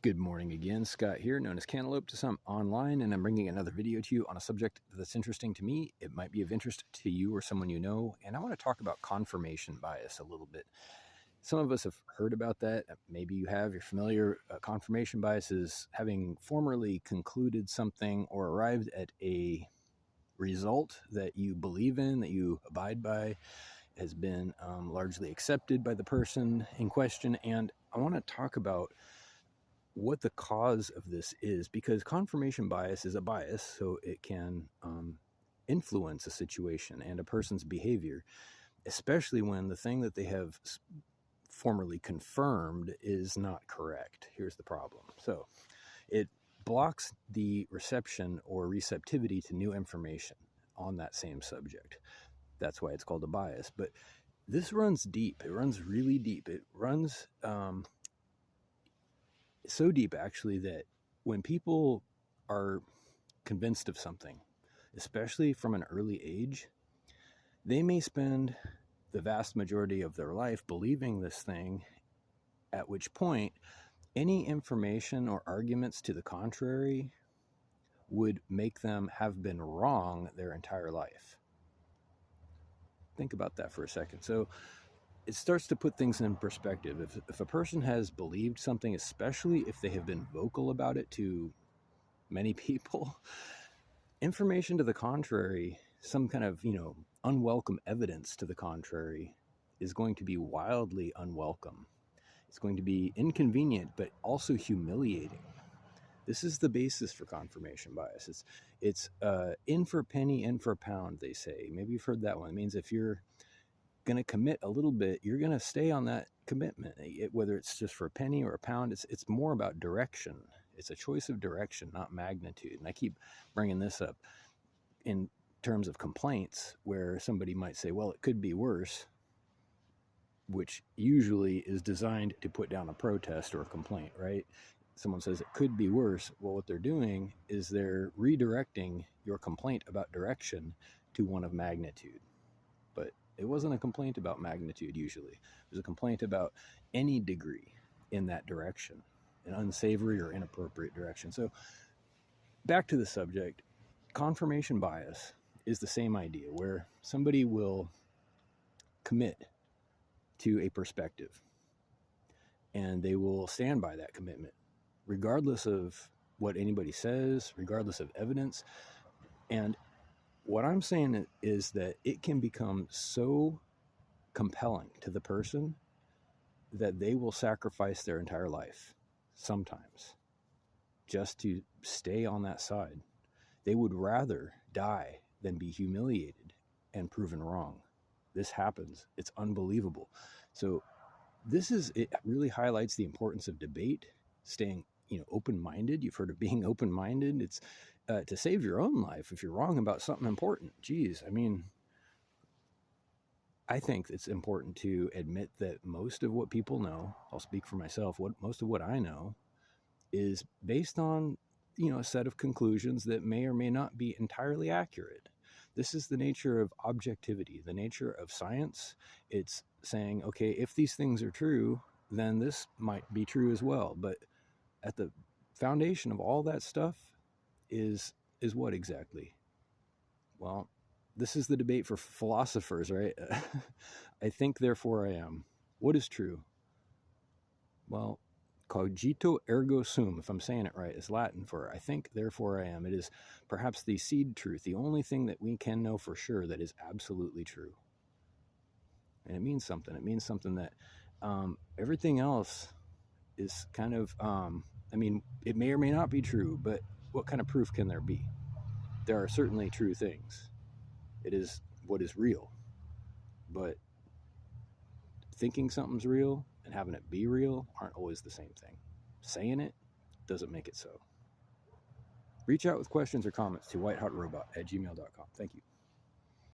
Good morning again, Scott here, known as Cantaloupe to some online, and I'm bringing another video to you on a subject that's interesting to me. It might be of interest to you or someone you know, and I want to talk about confirmation bias a little bit. Some of us have heard about that. Maybe you have, you're familiar. Confirmation bias is having formerly concluded something or arrived at a result that you believe in, that you abide by, has been largely accepted by the person in question. And I want to talk about what the cause of this is, because confirmation bias is a bias, so it can influence a situation and a person's behavior, especially when the thing that they have formerly confirmed is not correct. Here's the problem. So it blocks the reception or receptivity to new information on that same subject. That's why it's called a bias. But this runs deep. It runs really deep. It runs so deep, actually, that when people are convinced of something, especially from an early age, they may spend the vast majority of their life believing this thing, at which point any information or arguments to the contrary would make them have been wrong their entire life. Think about that for a second. So it starts to put things in perspective. If a person has believed something, especially if they have been vocal about it to many people, information to the contrary, some kind of, unwelcome evidence to the contrary, is going to be wildly unwelcome. It's going to be inconvenient, but also humiliating. This is the basis for confirmation bias. It's in for penny, in for pound, they say. Maybe you've heard that one. It means if you're going to commit a little bit, you're going to stay on that commitment, whether it's just for a penny or a pound. It's more about direction. It's a choice of direction, not magnitude. And I keep bringing this up in terms of complaints, where somebody might say, well, it could be worse, which usually is designed to put down a protest or a complaint, right? Someone says it could be worse. Well, what they're doing is they're redirecting your complaint about direction to one of magnitude. But it wasn't a complaint about magnitude usually. It was a complaint about any degree in that direction, an unsavory or inappropriate direction. So back to the subject, confirmation bias is the same idea, where somebody will commit to a perspective and they will stand by that commitment, regardless of what anybody says, regardless of evidence. And what I'm saying is that it can become so compelling to the person that they will sacrifice their entire life, sometimes, just to stay on that side. They would rather die than be humiliated and proven wrong. This happens. It's unbelievable. So it really highlights the importance of debate, staying, open-minded. You've heard of being open-minded. It's to save your own life if you're wrong about something important. Geez, I think it's important to admit that most of what people know, I'll speak for myself, most of what I know is based on, a set of conclusions that may or may not be entirely accurate. This is the nature of objectivity, the nature of science. It's saying, okay, if these things are true, then this might be true as well. But at the foundation of all that stuff is what exactly? Well, this is the debate for philosophers, right? I think, therefore I am. What is true? Well, cogito ergo sum, if I'm saying it right, is Latin for I think, therefore I am. It is perhaps the seed truth, the only thing that we can know for sure that is absolutely true. And it means something. It means something that everything else is kind of, it may or may not be true, but what kind of proof can there be? There are certainly true things. It is what is real. But thinking something's real and having it be real aren't always the same thing. Saying it doesn't make it so. Reach out with questions or comments to whiteheartrobot@gmail.com. Thank you.